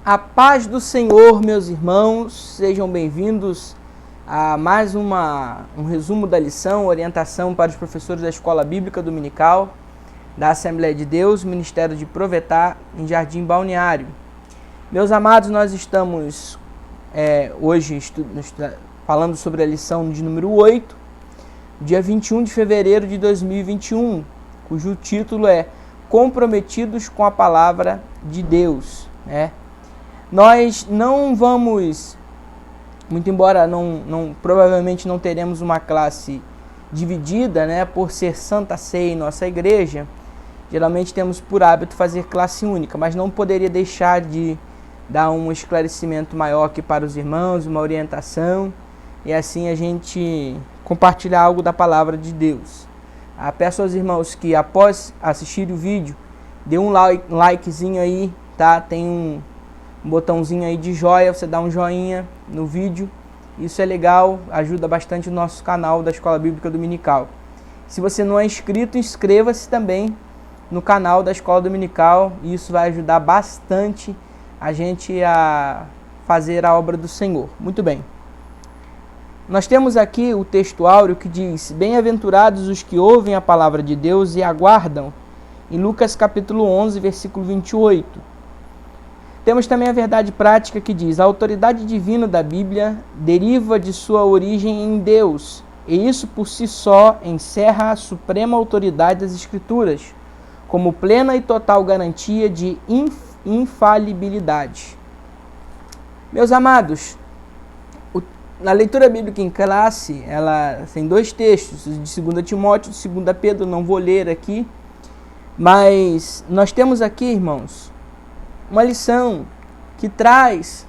A paz do Senhor, meus irmãos, sejam bem-vindos a mais um resumo da lição, orientação para os professores da Escola Bíblica Dominical da Assembleia de Deus, Ministério de Provetá, em Jardim Balneário. Meus amados, nós estamos hoje falando sobre a lição de número 8, dia 21 de fevereiro de 2021, cujo título é Comprometidos com a Palavra de Deus, Nós não vamos, muito embora provavelmente não teremos uma classe dividida, por ser Santa Ceia em nossa igreja, geralmente temos por hábito fazer classe única, mas não poderia deixar de dar um esclarecimento maior aqui para os irmãos, uma orientação, e assim a gente compartilhar algo da palavra de Deus. Peço aos irmãos que após assistir o vídeo, dê um likezinho aí, tá? Tem um botãozinho aí de joia, você dá um joinha no vídeo, isso é legal, ajuda bastante o nosso canal da Escola Bíblica Dominical. Se você não é inscrito, inscreva-se também no canal da Escola Dominical, e isso vai ajudar bastante a gente a fazer a obra do Senhor. Muito bem. Nós temos aqui o texto áureo que diz: Bem-aventurados os que ouvem a palavra de Deus e aguardam, em Lucas capítulo 11, versículo 28. Temos também a verdade prática que diz: a autoridade divina da Bíblia deriva de sua origem em Deus, e isso por si só encerra a suprema autoridade das Escrituras, como plena e total garantia de infalibilidade. Meus amados, na leitura bíblica em classe, ela tem dois textos, de 2 Timóteo e de 2 Pedro, não vou ler aqui, mas nós temos aqui, irmãos, uma lição que traz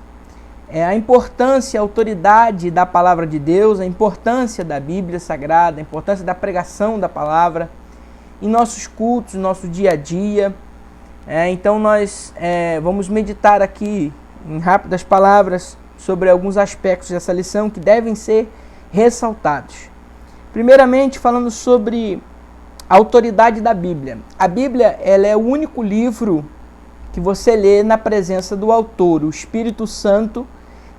a importância, a autoridade da palavra de Deus, a importância da Bíblia Sagrada, a importância da pregação da palavra em nossos cultos, no nosso dia a dia. Então nós vamos meditar aqui em rápidas palavras sobre alguns aspectos dessa lição que devem ser ressaltados. Primeiramente, falando sobre a autoridade da Bíblia. A Bíblia, ela é o único livro que você lê na presença do autor. O Espírito Santo,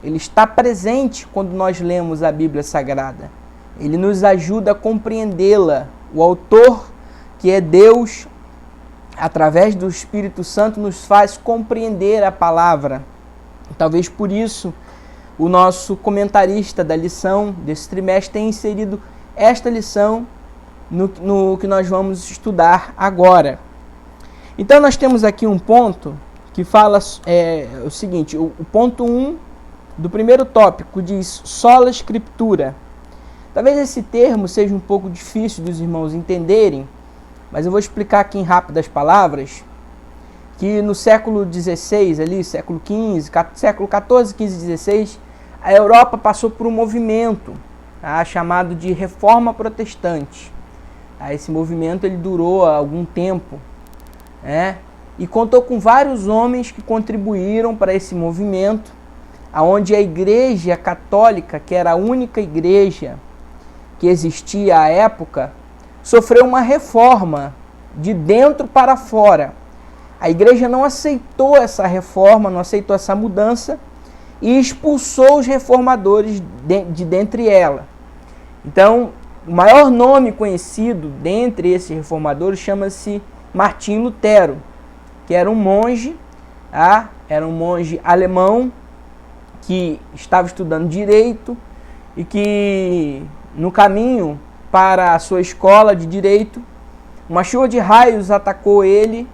ele está presente quando nós lemos a Bíblia Sagrada. Ele nos ajuda a compreendê-la. O autor, que é Deus, através do Espírito Santo, nos faz compreender a palavra. Talvez por isso o nosso comentarista da lição desse trimestre tenha inserido esta lição no que nós vamos estudar agora. Então nós temos aqui um ponto que fala o seguinte: o ponto 1 do primeiro tópico diz sola Scriptura. Talvez esse termo seja um pouco difícil dos irmãos entenderem, mas eu vou explicar aqui em rápidas palavras que no século XVI, ali, século XV, século XIV, XV, XVI, a Europa passou por um movimento chamado de Reforma Protestante. Esse movimento ele durou algum tempo, e contou com vários homens que contribuíram para esse movimento, onde a Igreja Católica, que era a única igreja que existia à época, sofreu uma reforma de dentro para fora. A igreja não aceitou essa reforma, não aceitou essa mudança e expulsou os reformadores de dentre ela. Então, o maior nome conhecido dentre esses reformadores chama-se Martim Lutero, que era um monge, alemão que estava estudando direito e que no caminho para a sua escola de direito, uma chuva de raios atacou ele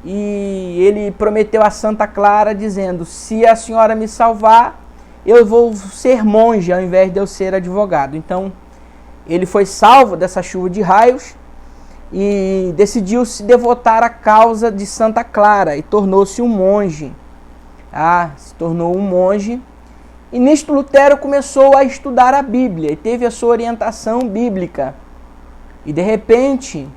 e ele prometeu a Santa Clara dizendo: se a senhora me salvar, eu vou ser monge ao invés de eu ser advogado. Então ele foi salvo dessa chuva de raios e decidiu se devotar à causa de Santa Clara e tornou-se um monge. Se tornou um monge. E nisto Lutero começou a estudar a Bíblia e teve a sua orientação bíblica. E de repente,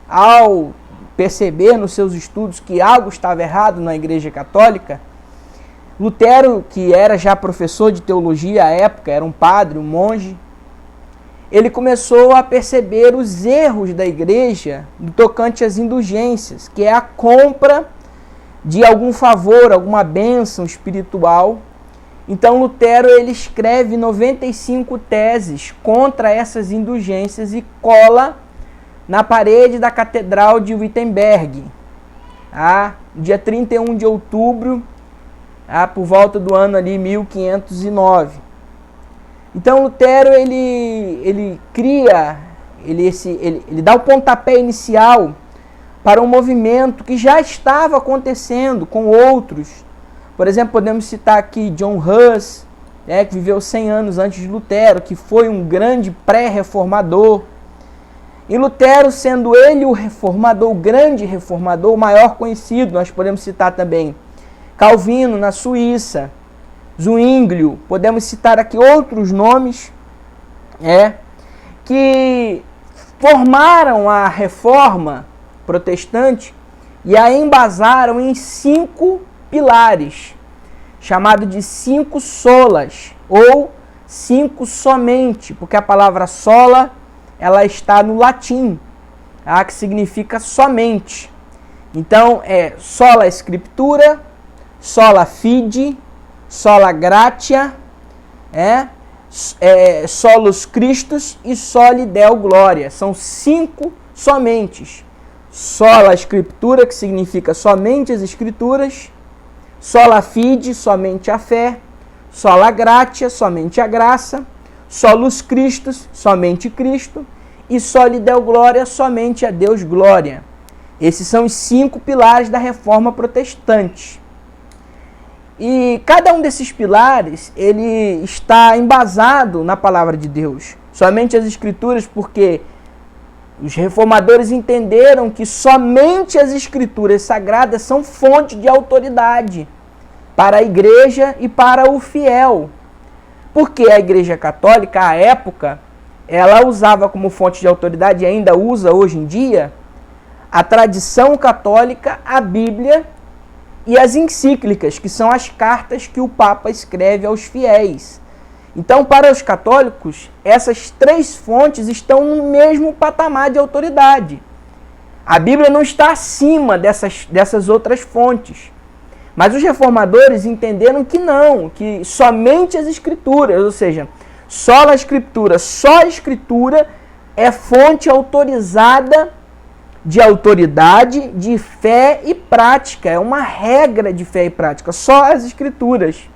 ao perceber nos seus estudos que algo estava errado na Igreja Católica, Lutero, que era já professor de teologia à época, era um padre, um monge, ele começou a perceber os erros da igreja no tocante às indulgências, que é a compra de algum favor, alguma bênção espiritual. Então Lutero ele escreve 95 teses contra essas indulgências e cola na parede da Catedral de Wittenberg, dia 31 de outubro, por volta do ano ali 1509. Então Lutero ele cria, ele dá o pontapé inicial para um movimento que já estava acontecendo com outros. Por exemplo, podemos citar aqui John Huss, que viveu 100 anos antes de Lutero, que foi um grande pré-reformador. E Lutero, sendo ele o reformador, o grande reformador, o maior conhecido, nós podemos citar também Calvino, na Suíça, Zwinglio, podemos citar aqui outros nomes, que formaram a reforma protestante e a embasaram em 5 pilares, chamado de 5 solas, ou 5 somente, porque a palavra sola, ela está no latim, que significa somente. Então, sola scriptura, sola fide, sola gratia, solus Christus e soli Deo gloria. São 5 somentes. Sola scriptura, que significa somente as escrituras, sola fide, somente a fé, sola gratia, somente a graça, solus Christus, somente Cristo, e soli Deo gloria, somente a Deus glória. Esses são os 5 pilares da reforma protestante. E cada um desses pilares, ele está embasado na palavra de Deus. Somente as escrituras, porque os reformadores entenderam que somente as escrituras sagradas são fonte de autoridade para a igreja e para o fiel. Porque a igreja católica, à época, ela usava como fonte de autoridade, e ainda usa hoje em dia, a tradição católica, a Bíblia e as encíclicas, que são as cartas que o Papa escreve aos fiéis. Então, para os católicos, essas 3 fontes estão no mesmo patamar de autoridade. A Bíblia não está acima dessas outras fontes. Mas os reformadores entenderam que não, que somente as escrituras, ou seja, só a escritura, só a escritura é fonte autorizada de autoridade, de fé e prática. É uma regra de fé e prática, só as escrituras.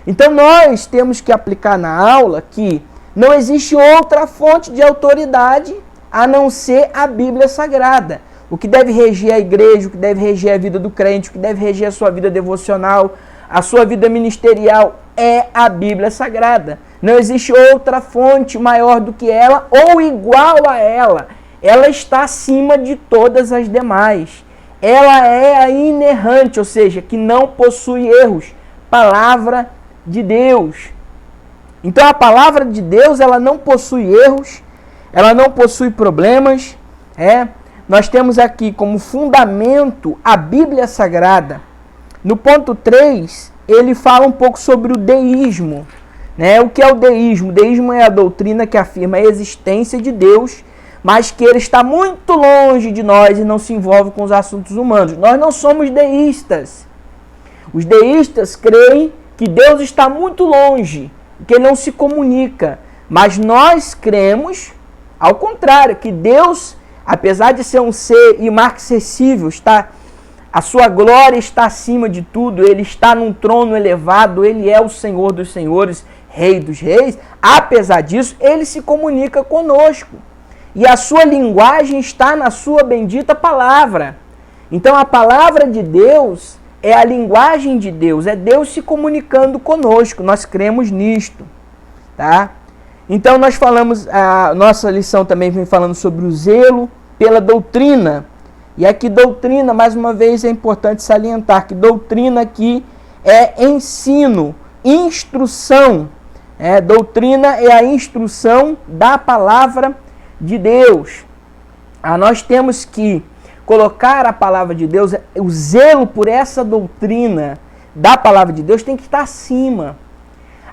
Então nós temos que aplicar na aula que não existe outra fonte de autoridade a não ser a Bíblia Sagrada. O que deve reger a igreja, o que deve reger a vida do crente, o que deve reger a sua vida devocional, a sua vida ministerial é a Bíblia Sagrada. Não existe outra fonte maior do que ela ou igual a ela. Ela está acima de todas as demais. Ela é a inerrante, ou seja, que não possui erros. Palavra de Deus. Então a palavra de Deus, ela não possui erros, ela não possui problemas. Nós temos aqui como fundamento a Bíblia Sagrada. No ponto 3, ele fala um pouco sobre o deísmo. O que é o deísmo? O deísmo é a doutrina que afirma a existência de Deus, mas que ele está muito longe de nós e não se envolve com os assuntos humanos. Nós não somos deístas. Os deístas creem que Deus está muito longe, que ele não se comunica. Mas nós cremos, ao contrário, que Deus, apesar de ser um ser inacessível, a sua glória está acima de tudo, ele está num trono elevado, ele é o Senhor dos senhores, Rei dos reis. Apesar disso, ele se comunica conosco. E a sua linguagem está na sua bendita palavra. Então a palavra de Deus é a linguagem de Deus, é Deus se comunicando conosco, nós cremos nisto, tá? Então nós falamos, a nossa lição também vem falando sobre o zelo pela doutrina. E aqui doutrina, mais uma vez, é importante salientar que doutrina aqui é ensino, instrução. Doutrina é a instrução da palavra de Deus. Nós temos que colocar a palavra de Deus, o zelo por essa doutrina da palavra de Deus tem que estar acima.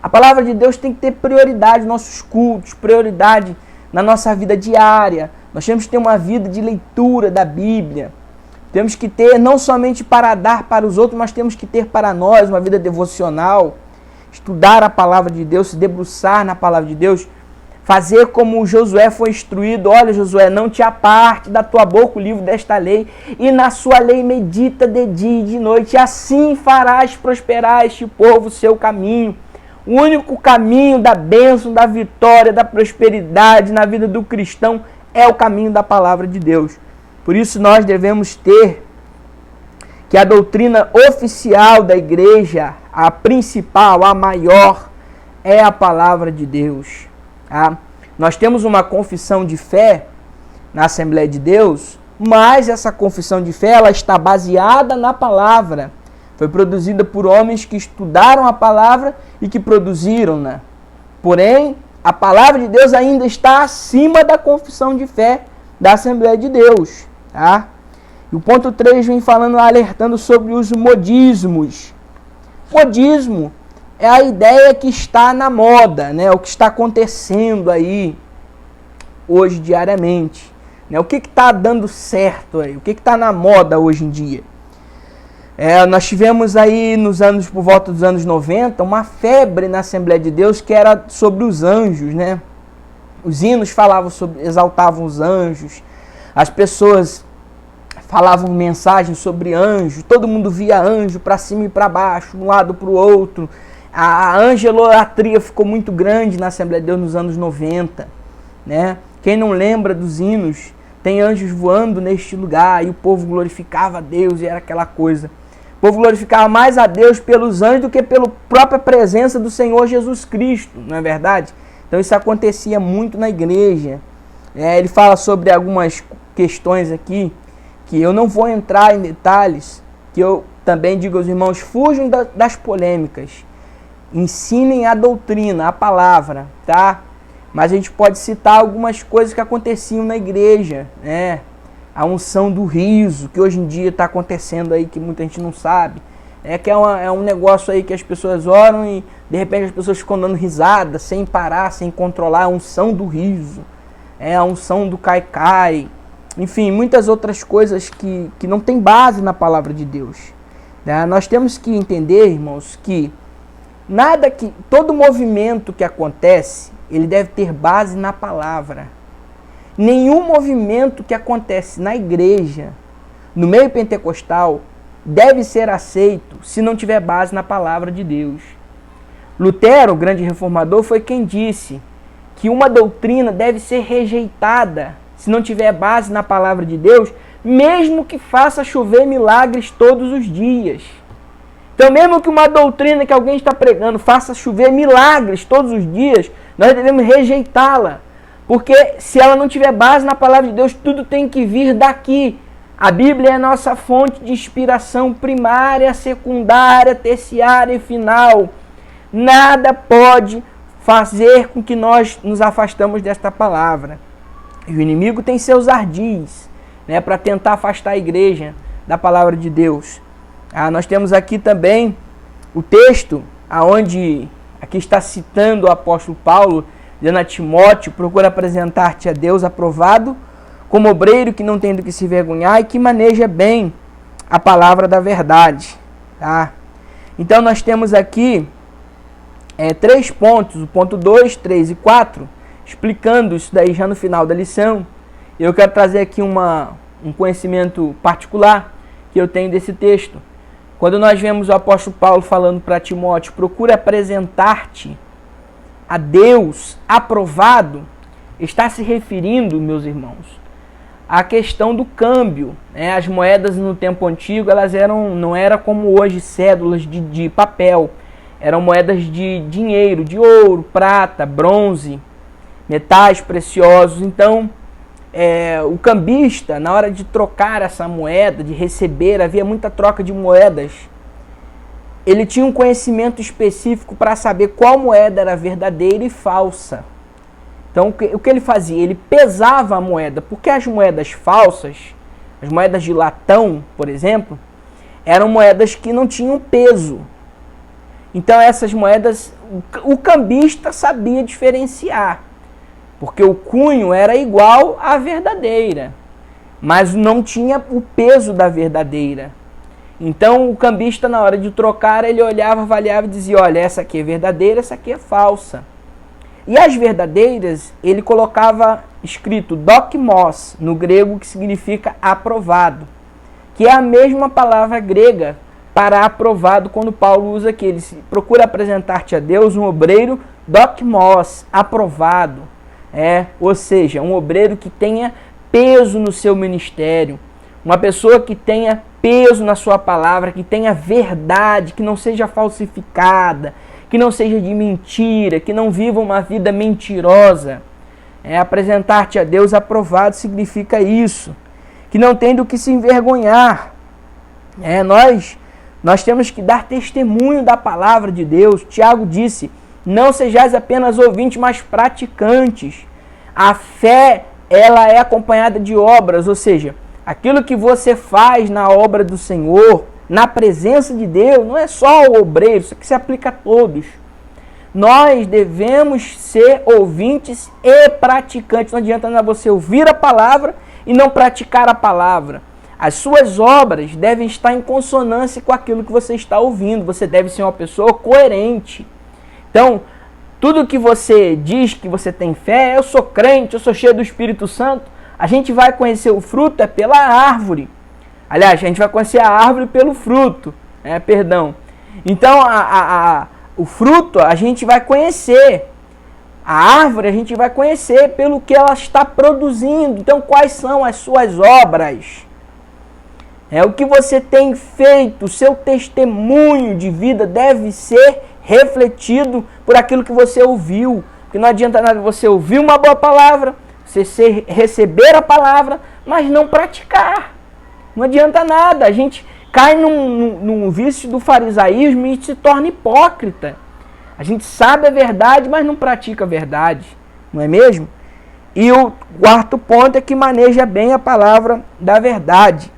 A palavra de Deus tem que ter prioridade nos nossos cultos, prioridade na nossa vida diária. Nós temos que ter uma vida de leitura da Bíblia. Temos que ter não somente para dar para os outros, mas temos que ter para nós uma vida devocional, estudar a palavra de Deus, se debruçar na palavra de Deus, fazer como Josué foi instruído. Olha, Josué, não te aparte da tua boca o livro desta lei, e na sua lei medita de dia e de noite, e assim farás prosperar este povo o seu caminho. O único caminho da bênção, da vitória, da prosperidade na vida do cristão é o caminho da palavra de Deus. Por isso nós devemos ter que a doutrina oficial da igreja, a principal, a maior, é a palavra de Deus. Tá? Nós temos uma confissão de fé na Assembleia de Deus, mas essa confissão de fé ela está baseada na palavra. Foi produzida por homens que estudaram a palavra e que produziram-na. Porém, a palavra de Deus ainda está acima da confissão de fé da Assembleia de Deus. Tá? E o ponto 3 vem falando, alertando sobre os modismos. Modismo é a ideia que está na moda, né? O que está acontecendo aí hoje diariamente. Né? O que está dando certo aí? O que está na moda hoje em dia? Nós tivemos aí por volta dos anos 90, uma febre na Assembleia de Deus que era sobre os anjos, né? Os hinos exaltavam os anjos, as pessoas falavam mensagens sobre anjos, todo mundo via anjo para cima e para baixo, de um lado para o outro. A angelolatria ficou muito grande na Assembleia de Deus nos anos 90, né? Quem não lembra dos hinos, tem anjos voando neste lugar, e o povo glorificava a Deus, e era aquela coisa. O povo glorificava mais a Deus pelos anjos do que pela própria presença do Senhor Jesus Cristo, não é verdade? Então isso acontecia muito na igreja. Ele fala sobre algumas questões aqui, que eu não vou entrar em detalhes, que eu também digo aos irmãos, fujam das polêmicas, ensinem a doutrina, a palavra, tá? Mas a gente pode citar algumas coisas que aconteciam na igreja, né? A unção do riso, que hoje em dia está acontecendo aí, que muita gente não sabe. Que é um negócio aí que as pessoas oram e de repente as pessoas ficam dando risada, sem parar, sem controlar. A unção do riso, a unção do cai-cai. Enfim, muitas outras coisas que não tem base na palavra de Deus. Nós temos que entender, irmãos, que todo movimento que acontece, ele deve ter base na palavra. Nenhum movimento que acontece na igreja, no meio pentecostal, deve ser aceito se não tiver base na palavra de Deus. Lutero, o grande reformador, foi quem disse que uma doutrina deve ser rejeitada se não tiver base na palavra de Deus, mesmo que faça chover milagres todos os dias. Então, mesmo que uma doutrina que alguém está pregando faça chover milagres todos os dias, nós devemos rejeitá-la. Porque se ela não tiver base na palavra de Deus, tudo tem que vir daqui. A Bíblia é a nossa fonte de inspiração primária, secundária, terciária e final. Nada pode fazer com que nós nos afastamos desta palavra. E o inimigo tem seus ardis, né, para tentar afastar a igreja da palavra de Deus. Nós temos aqui também o texto, aqui está citando o apóstolo Paulo, dizendo a Timóteo, procura apresentar-te a Deus aprovado, como obreiro que não tem do que se vergonhar e que maneja bem a palavra da verdade. Tá? Então nós temos aqui 3 pontos, o ponto 2, 3 e 4, explicando isso daí já no final da lição. Eu quero trazer aqui um conhecimento particular que eu tenho desse texto. Quando nós vemos o apóstolo Paulo falando para Timóteo, procura apresentar-te a Deus aprovado, está se referindo, meus irmãos, à questão do câmbio. As moedas no tempo antigo não eram como hoje cédulas de papel, eram moedas de dinheiro, de ouro, prata, bronze, metais preciosos. Então, o cambista, na hora de trocar essa moeda, de receber, havia muita troca de moedas. Ele tinha um conhecimento específico para saber qual moeda era verdadeira e falsa. Então, o que ele fazia? Ele pesava a moeda, porque as moedas falsas, as moedas de latão, por exemplo, eram moedas que não tinham peso. Então, essas moedas, o cambista sabia diferenciar, porque o cunho era igual à verdadeira. mas não tinha o peso da verdadeira. Então o cambista, na hora de trocar, ele olhava, avaliava e dizia, olha, essa aqui é verdadeira, essa aqui é falsa. E as verdadeiras, ele colocava escrito dokmos, no grego, que significa aprovado, que é a mesma palavra grega para aprovado, quando Paulo usa aqui, ele procura apresentar-te a Deus um obreiro dokmos, aprovado, ou seja, um obreiro que tenha peso no seu ministério, uma pessoa que tenha peso na sua palavra, que tenha verdade, que não seja falsificada, que não seja de mentira, que não viva uma vida mentirosa. Apresentar-te a Deus aprovado significa isso, que não tem do que se envergonhar. Nós temos que dar testemunho da palavra de Deus. Tiago disse, não sejais apenas ouvintes, mas praticantes. A fé, ela é acompanhada de obras, ou seja, aquilo que você faz na obra do Senhor, na presença de Deus, não é só o obreiro, isso aqui se aplica a todos. Nós devemos ser ouvintes e praticantes. Não adianta nada você ouvir a palavra e não praticar a palavra. As suas obras devem estar em consonância com aquilo que você está ouvindo. Você deve ser uma pessoa coerente. Então, tudo que você diz que você tem fé, eu sou crente, eu sou cheio do Espírito Santo, a gente vai conhecer o fruto pela árvore. Aliás, a gente vai conhecer a árvore pelo fruto. Então, o fruto a gente vai conhecer. A árvore a gente vai conhecer pelo que ela está produzindo. Então, quais são as suas obras? O que você tem feito, o seu testemunho de vida deve ser refletido por aquilo que você ouviu. Porque não adianta nada você ouvir uma boa palavra, você receber a palavra, mas não praticar. Não adianta nada. A gente cai num vício do farisaísmo e se torna hipócrita. A gente sabe a verdade, mas não pratica a verdade. Não é mesmo? E o quarto ponto é que maneja bem a palavra da verdade.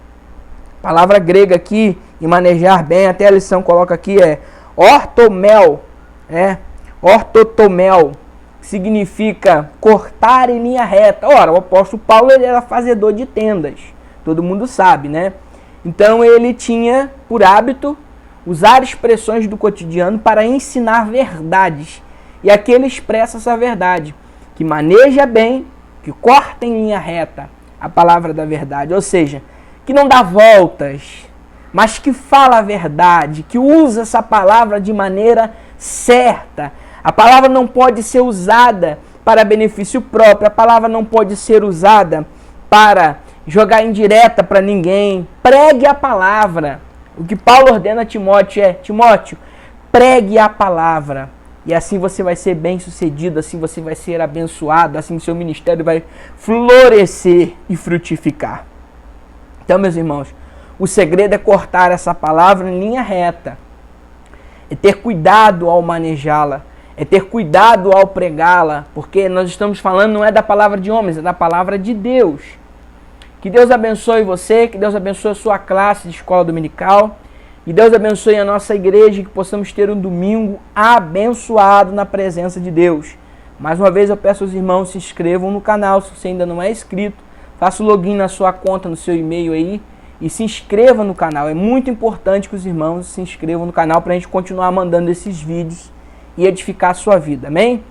A palavra grega aqui, e manejar bem, até a lição coloca aqui, é ortomel. Ortotomel, que significa cortar em linha reta. Ora, o apóstolo Paulo, ele era fazedor de tendas. Todo mundo sabe, né? Então ele tinha por hábito usar expressões do cotidiano para ensinar verdades. E aqui ele expressa essa verdade, que maneja bem, que corta em linha reta a palavra da verdade. Ou seja, que não dá voltas, mas que fala a verdade, que usa essa palavra de maneira certa. A palavra não pode ser usada para benefício próprio, a palavra não pode ser usada para jogar indireta para ninguém. Pregue a palavra. O que Paulo ordena a Timóteo é, Timóteo, pregue a palavra. E assim você vai ser bem sucedido, assim você vai ser abençoado, assim seu ministério vai florescer e frutificar. Então, meus irmãos, o segredo é cortar essa palavra em linha reta. É ter cuidado ao manejá-la. É ter cuidado ao pregá-la. Porque nós estamos falando não é da palavra de homens, é da palavra de Deus. Que Deus abençoe você, que Deus abençoe a sua classe de escola dominical. Que Deus abençoe a nossa igreja e que possamos ter um domingo abençoado na presença de Deus. Mais uma vez eu peço aos irmãos se inscrevam no canal, se você ainda não é inscrito. Faça o login na sua conta, no seu e-mail aí e se inscreva no canal. É muito importante que os irmãos se inscrevam no canal para a gente continuar mandando esses vídeos e edificar a sua vida. Amém?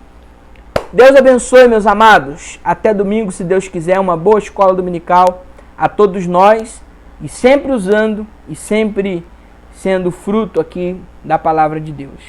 Deus abençoe, meus amados. Até domingo, se Deus quiser. Uma boa escola dominical a todos nós. E sempre usando e sempre sendo fruto aqui da palavra de Deus.